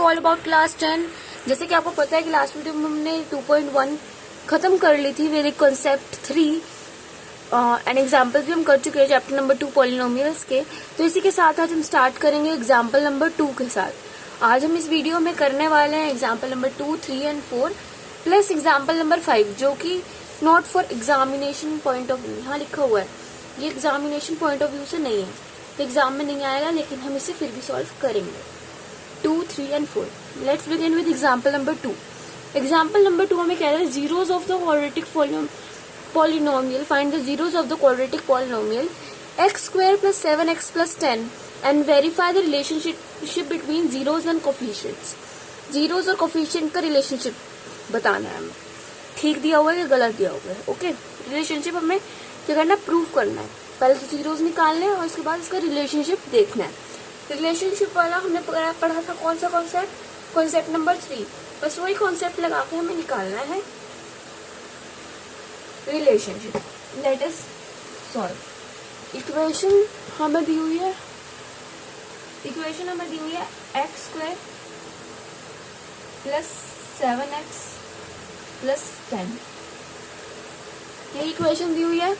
All about class 10। जैसे कि आपको पता है कि लास्ट वीडियो में हमने 2.1 खत्म कर ली थी, वैदिक कॉन्सेप्ट 3 एंड एग्जाम्पल भी हम कर चुके हैं चैप्टर नंबर 2 पॉलिनोमियल्स के। तो इसी के साथ आज हम स्टार्ट करेंगे एग्जाम्पल नंबर 2 के साथ। आज हम इस वीडियो में करने वाले हैं example number 2, 3 and 4 plus example number 5, जो कि not for examination point of view यहाँ लिखा हुआ है। ये एग्जामिनेशन पॉइंट ऑफ व्यू से नहीं है, तो एग्जाम में नहीं आएगा, लेकिन हम इसे फिर भी सॉल्व करेंगे। 2, 3 and 4। Let's begin with example number 2। Example number 2 हमें कह रहा है zeros of the quadratic polynomial, find the zeros of the quadratic polynomial x square plus 7x plus 10 and verify the relationship between zeros and coefficients। zeros और coefficient का relationship बताना है हमें, ठीक दिया हुआ है या गलत दिया हुआ है। ओके, रिलेशनशिप हमें क्या करना है, प्रूव करना है। पहले तो जीरोज निकालने हैं और उसके बाद इसका रिलेशनशिप देखना है। रिलेशनशिप वाला हमने पढ़ा था कौन सा कॉन्सेप्ट, कॉन्सेप्ट नंबर 3। बस वही कॉन्सेप्ट लगा के हमें निकालना है relationship. Let us solve. Equation हमें दी हुई है, x square plus 7x plus 10, ये इक्वेशन दी हुई है।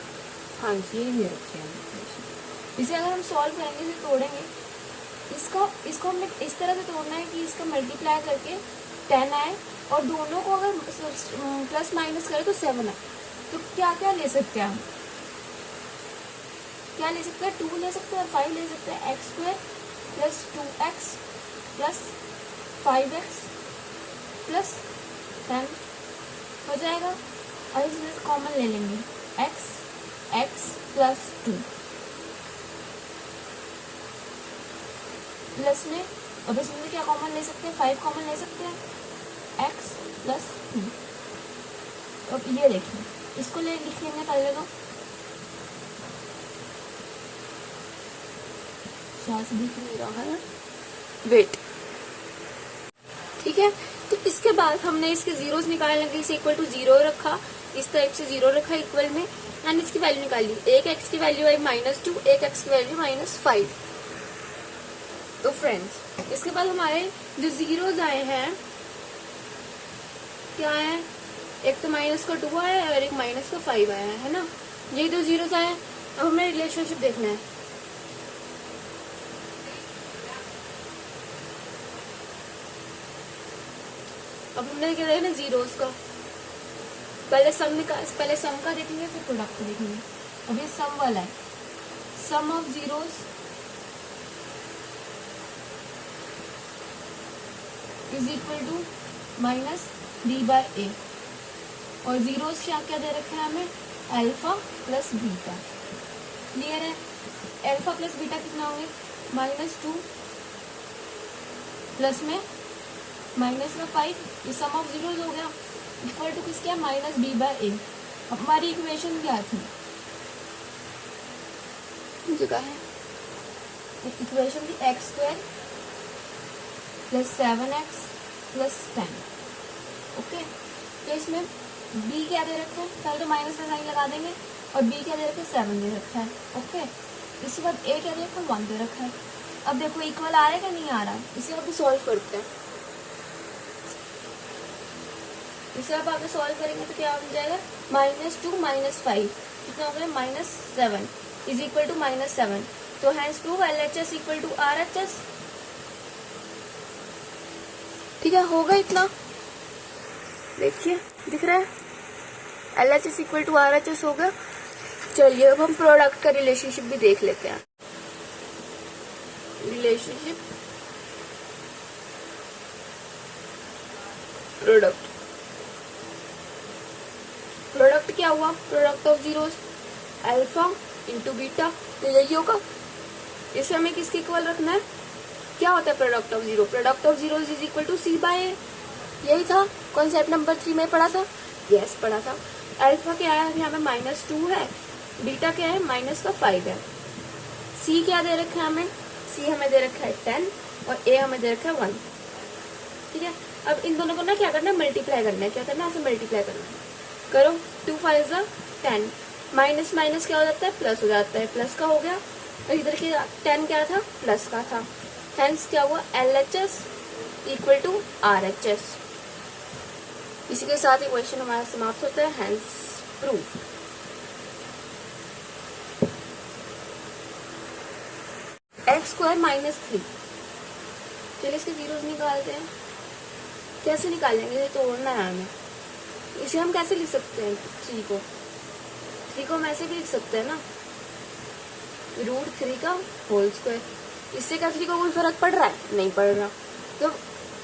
हाँ जी, ये रखी है इक्वेशन। इसे अगर हम सॉल्व करेंगे, इसे तोड़ेंगे, इसको हमने इस तरह से तोड़ना है कि इसका मल्टीप्लाई करके 10 आए और दोनों को अगर प्लस माइनस करें तो 7 आए। तो क्या क्या ले सकते हैं हम, क्या ले सकते हैं, 2 ले सकते हैं और 5 ले सकते हैं। X square plus 2x plus 5x plus 10 हो जाएगा। और इसमें से कॉमन ले लेंगे x प्लस 2 प्लस में, अब इसमें से क्या कॉमन ले सकते हैं, 5 कॉमन ले सकते हैं, x प्लस 2। अब ये देखिए, इसको ले लिखेंगे पहले तो, दिख नहीं रहा है, वेट, ठीक है। तो इसके बाद हमने इसके जीरोस निकालने के लिए इक्वल टू 0 रखा, इस टाइप से 0 रखा इक्वल में, एंड इसकी वैल्यू निकाली। एक एक्स की वैल्यू आई -2, एक एक्स की वैल्यू -5। तो फ्रेंड्स, इसके बाद हमारे जो जीरोस आए हैं क्या है, एक तो माइनस का 2 आया है और एक माइनस का 5 आया है ना, यही दो जीरोस आए हैं। अब हमें रिलेशनशिप देखना है। अब हमने क्या देखना, जीरोस का पहले सम का देखेंगे, फिर प्रोडक्ट देखेंगे। अब ये सम वाला है, sum of zeros is equal to -b/a, और जीरोस क्या क्या दे रखे हैं हमें, अल्फा प्लस बीटा। क्लियर है, अल्फा प्लस बीटा कितना होंगे, -2 प्लस में -5, ये सम ऑफ जीरोस हो गया, इक्वल टू किसके, -b/a। अब हमारी इक्वेशन क्या थी, जगह है इक्वेशन थी x square plus 7x plus 10। Okay, तो इसमें b क्या दे रखा है, पहले तो माइनस का साइन लगा देंगे, और b क्या दे रखा है, 7 दे रखा है। ओके, इसके बाद a क्या दे रखा है, 1 दे रखा है। अब देखो इक्वल आ रहा है कि नहीं आ रहा, इसे अब सॉल्व करते हैं। इसे अब आगे सॉल्व करेंगे तो क्या हो जाएगा, -2 -5 कितना हो गया, -7 इज इक्वल टू -7। तो hence proved LHS equal to RHS। ठीक है, होगा इतना, देखिए दिख रहा है, LHS इक्वल टू RHS हो गया। चलिए अब हम प्रोडक्ट का रिलेशनशिप भी देख लेते हैं। रिलेशनशिप प्रोडक्ट क्या हुआ, product of zeros alpha into beta, तो यही होगा। इसे हमें किसके इक्वल रखना है, क्या होता है product of zero, product of zero is equal to c/a। यही था कॉन्सेप्ट नंबर 3 में पढ़ा था, यस पढ़ा था। अल्फा क्या है, यहाँ पे -2 है, बीटा क्या है, -5 है। c क्या दे रखा है हमें, c हमें दे रखा है 10 और a हमें दे रखा है 1। ठीक है, अब इन दोनों को ना क्या करना है, मल्टीप्लाई करना है। क्या करना है, ऐसे मल्टीप्लाई करना है, करो 2 5 10, माइनस माइनस क्या हो जाता है, प्लस हो जाता है, प्लस का हो गया। और इधर के 10 क्या था, प्लस का था। हेंस क्या हुआ, LHS इक्वल टू RHS। इसी के साथ इक्वेशन हमारा समाप्त होता है, hence prove. X square minus 3, चलिए इसके जीरोस निकालते हैं। कैसे निकालेंगे, ये तोड़ना है हमें। इसे हम कैसे लिख सकते हैं, 3 को हम ऐसे भी लिख सकते हैं ना, √3 का होल स्क्वायर। इससे क्या 3 को कोई फर्क पड़ रहा है, नहीं पड़ रहा। तो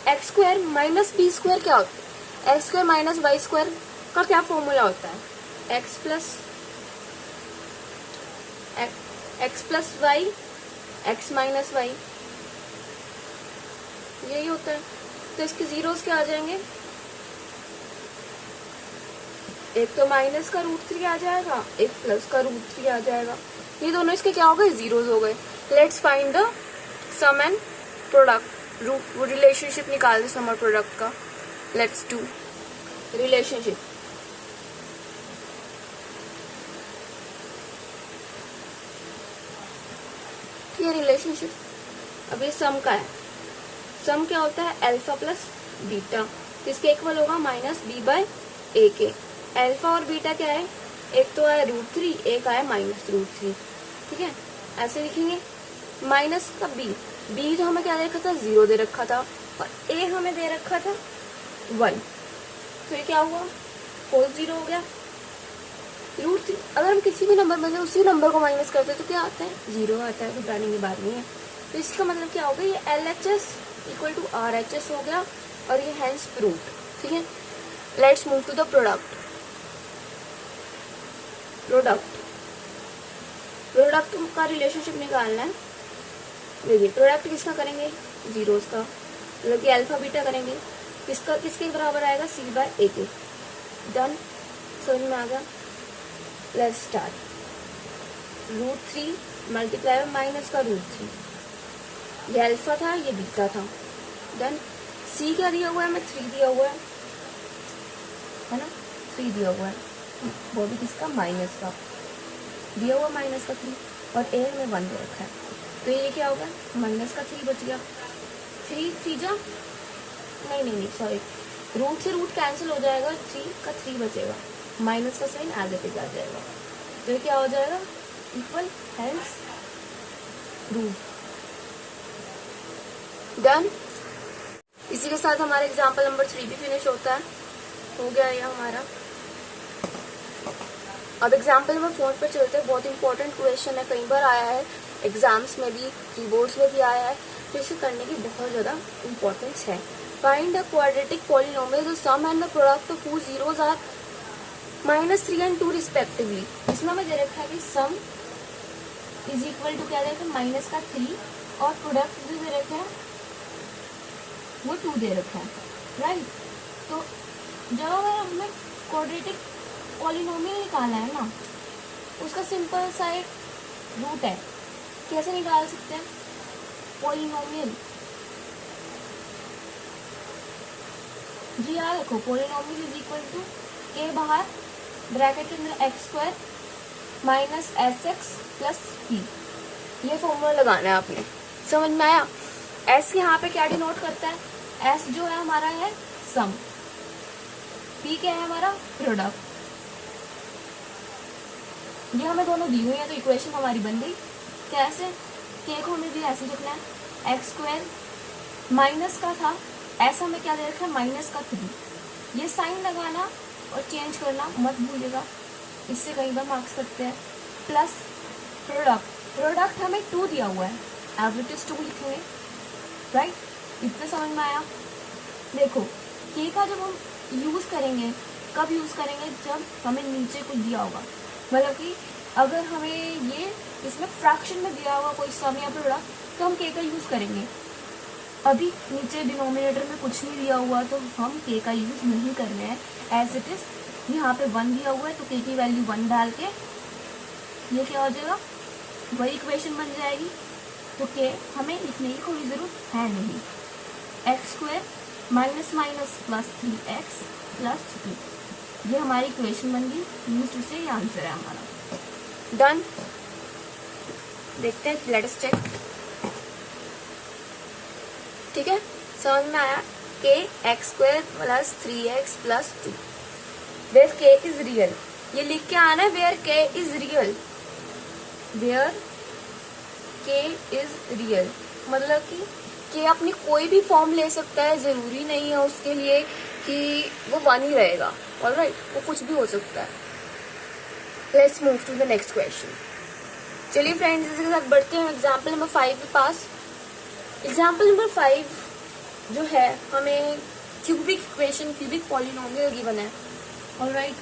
x square minus b square क्या होता है, x square minus y square का क्या फॉर्मूला होता है, x plus y x minus y, यही होता है। तो इसके जीरोस क्या आ जाएंगे, एक तो माइनस का √3 आ जाएगा, एक प्लस का √3 आ जाएगा। ये दोनों इसके क्या हो गए, जीरोस हो गए। Let's find the sum and product, relationship निकाल दे सम और प्रोडक्ट का। Let's do relationship. ये रिलेशनशिप अब ये सम का है। सम क्या होता है, अल्फा प्लस बीटा, इसके इक्वल होगा -b/a के। अल्फा और बीटा क्या है, एक तो आया √3, एक आया -√3, ठीक है। ऐसे लिखेंगे। माइनस का b तो हमें क्या दे रखा था, 0 दे रखा था, और a हमें दे रखा था 1। तो ये क्या हुआ, होल 0 हो गया। √3 अगर हम किसी भी नंबर में से उसी नंबर को माइनस करते हैं तो क्या आता है, 0 आता है, घबराने की बात नहीं है। तो इसका मतलब क्या होगा, ये LHS इक्वल टू RHS हो गया, और ये हेंस प्रूव्ड, ठीक है। Let's move to the product. Product का रिलेशनशिप निकालना है। देखिए प्रोडक्ट किसका करेंगे, जीरोस का, मतलब कि अल्फा बीटा करेंगे। किसका किसके बराबर आएगा, c/a के। डन, समझ में आ गया। Let's start. √3 मल्टीप्लाई माइनस का √3, ये अल्फा था, ये बीटा था। डन। c क्या दिया हुआ है, हमें 3 दिया हुआ है ना, 3 दिया हुआ है, वो भी किसका, माइनस का दिया हुआ, -3, और a में 1 दे रखा है। तो ये क्या होगा, -3 बच गया। 3 जा नहीं सॉरी, रूट से रूट कैंसिल हो जाएगा, 3 का 3 बचेगा, माइनस का साइन एज इट इज आ जाएगा। तो ये क्या हो जाएगा, इक्वल, हेंस प्रूव। डन। इसी के साथ हमारा एग्जाम्पल नंबर 3 भी फिनिश होता है, हो गया ये हमारा। अब एग्जाम्पल नंबर 4 पर चलते हैं। बहुत इंपॉर्टेंट क्वेश्चन है, कई बार आया है एग्जाम्स में भी, कीबोर्ड्स में भी आया है, तो इसे करने की बहुत ज़्यादा इंपॉर्टेंस है। Find the quadratic polynomial the sum and the product of whose zeros are -3 and 2 respectively. इसमें हमें दे रखा है कि सम इज इक्वल टू क्या दे रखा है, -3, और प्रोडक्ट जो दे रखा है वो 2 दे रखा है, राइट। तो जब अगर हमें क्वाड्रेटिक पॉलिनोमियल निकालना है ना, उसका सिंपल सा एक रूट है। कैसे निकाल सकते हैं पॉलिनोमियल, जी याद रखो, पॉलिनोमियल इज इक्वल टू के बाहर ब्रैकेट के अंदर x² -sx + p, ये फॉर्मूला लगाना है आपने। समझ में आया। s यहाँ पे क्या डिनोट करता है, s जो है हमारा है सम, p क्या है हमारा प्रोडक्ट। ये हमें दोनों दी हुई है, तो इक्वेशन हमारी बन गई। कैसे, के को हमें भी ऐसे लिखना है, x² माइनस का था, s हमें क्या दे रखा है, -3। ये साइन लगाना और चेंज करना मत भूलिएगा, इससे कई बार मार्क्स करते हैं। प्लस प्रोडक्ट हमें 2 दिया हुआ है, एवरेज 2 लिखेंगे, राइट। इतना समझ में आया। देखो के का जब हम यूज करेंगे, कब यूज करेंगे, जब हमें नीचे कुछ दिया होगा, मतलब कि अगर हमें ये इसमें फ्रैक्शन में दिया हुआ कोई सम या प्रोडक्ट, तो हम के का यूज करेंगे। अभी नीचे डिनोमिनेटर में कुछ नहीं दिया हुआ, तो हम के का यूज नहीं करना है, एज इट इज। यहाँ पे 1 दिया हुआ है, तो के की वैल्यू 1 डाल के ये क्या हो जाएगा, वही इक्वेशन बन जाएगी। तो के हमें लिखने की कोई जरूरत है नहीं। x² -, +3x + 2, ये हमारी इक्वेशन बन गई, यूज्ड से ये आंसर है हमारा। डन। देखते हैं, लेट अस चेक, ठीक है। समझ में आया? K x square plus 3x plus 2 where k is real. ये लिख के आना है where k is real, where k is real, मतलब कि अपनी कोई भी फॉर्म ले सकता है, जरूरी नहीं है उसके लिए कि वो 1 ही रहेगा। ऑलराइट, वो कुछ भी हो सकता है। Let's move to the next question. चलिए फ्रेंड्स, इसके साथ बढ़ते हैं एग्जाम्पल नंबर 5 के पास। एग्जाम्पल नंबर 5 जो है, हमें cubic equation, cubic polynomial given है। ऑलराइट,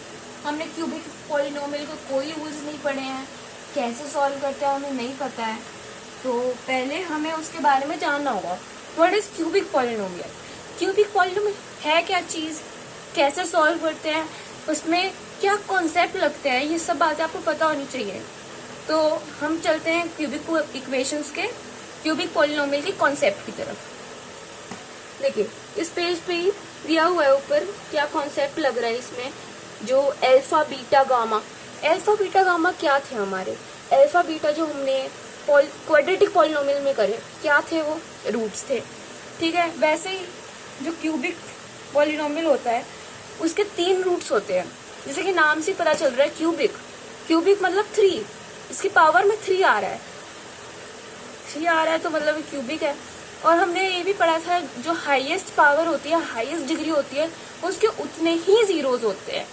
हमने क्यूबिक पॉलिनोमियल को कोई रूल्स नहीं पढ़े हैं, कैसे सॉल्व करते हैं हमें नहीं पता है, तो पहले हमें उसके बारे में जानना होगा। What is cubic polynomial? Cubic polynomial है क्या चीज, कैसे सॉल्व करते हैं, उसमें क्या कॉन्सेप्ट लगते हैं, ये सब बातें आपको पता होनी चाहिए। तो हम चलते हैं क्यूबिक इक्वेशंस के, क्यूबिक पॉलिनोमियल के कॉन्सेप्ट की तरफ। देखिए इस पेज पे ही दिया हुआ है ऊपर क्या कॉन्सेप्ट लग रहा है इसमें, जो alpha beta gamma. Alpha beta gamma क्या थे हमारे? अल्फा बीटा जो हमने क्वाड्रेटिक पॉलिनोमियल में करे, क्या थे वो? रूट्स थे। ठीक है, वैसे ही जो क्यूबिक पॉलिनोमियल होता है उसके 3 रूट्स होते हैं, जैसे कि नाम से पता चल रहा है क्यूबिक। क्यूबिक मतलब 3, इसकी पावर में 3 आ रहा है, 3 आ रहा है तो मतलब क्यूबिक है। और हमने ये भी पढ़ा था जो हाईएस्ट पावर होती है, हाईएस्ट डिग्री होती है, उसके उतने ही जीरोज होते हैं।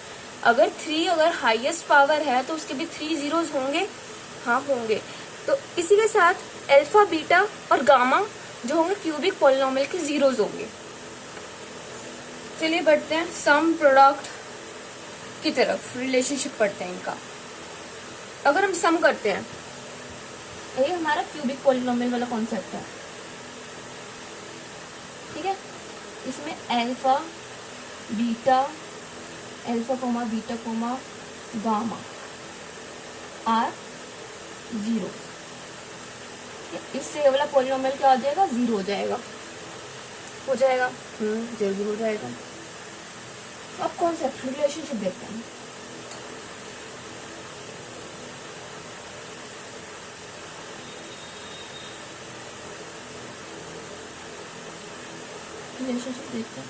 अगर 3 अगर हाईएस्ट पावर है तो उसके भी 3 जीरोज होंगे, हाँ होंगे। तो इसी के साथ अल्फा बीटा और गामा जो होंगे क्यूबिक पॉलिनोमियल के जीरोज होंगे। चलिए बढ़ते हैं सम प्रोडक्ट की तरफ, रिलेशनशिप पढ़ते हैं इनका। अगर हम सम करते हैं, ये हमारा क्यूबिक पॉलिनोमियल वाला कॉन्सेप्ट है, ठीक है। इसमें alpha beta, alpha comma beta comma gamma are zero, इससे ये वाला पॉलिनोमियल क्या हो जाएगा? 0 हो जाएगा, हो जाएगा, जल्दी हो जाएगा। अब कॉन्सेप्ट रिलेशनशिप देखते हैं। रिलेशनशिप देखते हैं।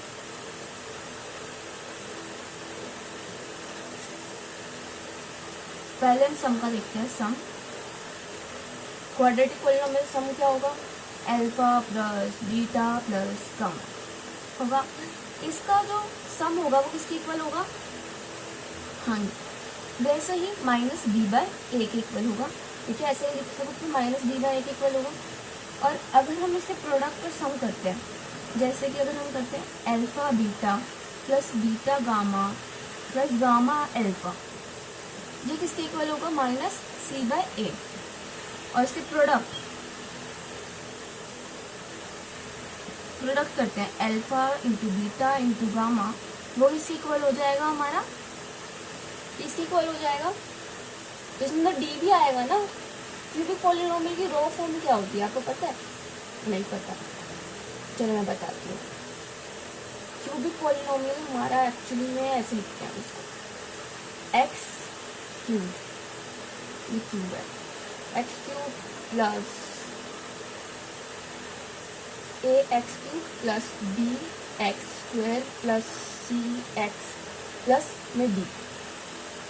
पहले हम सम का देखते हैं। सम क्वाड्रेटिक पॉलिनोमियल सम क्या होगा? Alpha plus beta plus gamma होगा। इसका जो सम होगा वो किसके इक्वल होगा? हाँ, वैसे ही माइनस बी बाय ए के इक्वल होगा। ठीक है, ऐसे ही लिख सकते हैं, माइनस बी बाय ए के इक्वल होगा। और अगर हम इसके प्रोडक्ट का सम करते हैं, जैसे कि अगर हम करते हैं alpha beta plus beta gamma plus gamma alpha, ये किसके इक्वल होगा? माइनस सी बाय ए। और इसके प्रोडक्ट करते हैं alpha into beta into gamma, वो इससे इक्वल हो जाएगा हमारा, इसके इक्वल हो जाएगा, इसमें तो डी भी आएगा ना। क्यूबिक पॉलिनोमियल की रो फॉर्म क्या होती है आपको पता है? नहीं पता, चलो मैं बताती हूँ। क्यूबिक पॉलिनोमियल हमारा एक्चुअली में ऐसे लिखते हैं इसको, एक्स क्यूब, ये क्यूब है, x cube plus a x cube plus b x square plus c x plus में डी,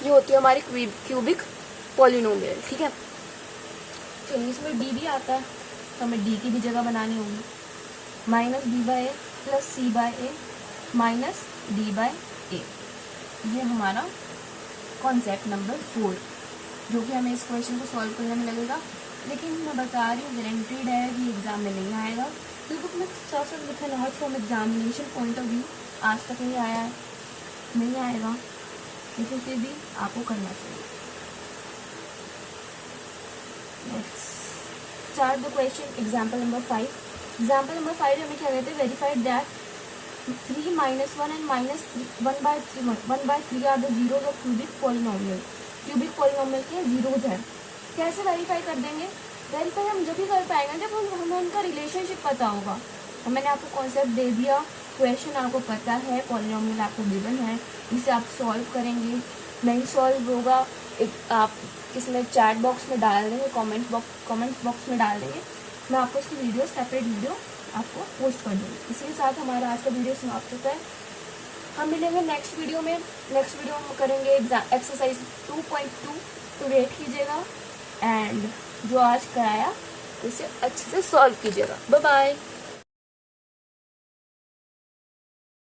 ये होती है हमारी क्यूबिक पॉलिनोमियल। ठीक है, चलिए इसमें डी भी आता है तो हमें डी की भी जगह बनानी होगी। माइनस बी बाय ए प्लस सी बाय ए माइनस डी बाय ए, ये हमारा कॉन्सेप्ट नंबर 4, जो कि हमें इस क्वेश्चन को सॉल्व करने में लगेगा। लेकिन मैं बता रही हूँ गारंटीड है कि एग्जाम में नहीं आएगा, क्योंकि मैं साफ साफ लिखा not from examination point of view आज तक नहीं आया है, नहीं आएगा, लेकिन फिर भी आपको करना चाहिए। Let's start the question. Example number 5। Example number 5 हमें क्या कहते हैं? Verified that 3 minus 1 and minus 1/3 are the zeros of cubic polynomial. Cubic polynomial के जीरोज है। कैसे वेरीफाई कर देंगे? वेरीफाई हम जब भी कर पाएंगे जब हमें उनका रिलेशनशिप पता होगा। और मैंने आपको कॉन्सेप्ट दे दिया, क्वेश्चन आपको पता है, पॉलिनोमियल आपको गिवन है, इसे आप सॉल्व करेंगे। नहीं सॉल्व होगा आप किसमें चैट बॉक्स में डाल देंगे, कमेंट्स बॉक्स में डाल देंगे, मैं आपको इसकी वीडियो सेपरेट वीडियो आपको पोस्ट कर दूँगी। इसी के साथ हमारा आज का वीडियो समाप्त होता है। हम मिलेंगे नेक्स्ट वीडियो में। नेक्स्ट वीडियो में करेंगे एक्सरसाइज 2.2, तो वेट कीजिएगा एंड जो आज कराया उसे अच्छे से सॉल्व कीजिएगा। Bye bye.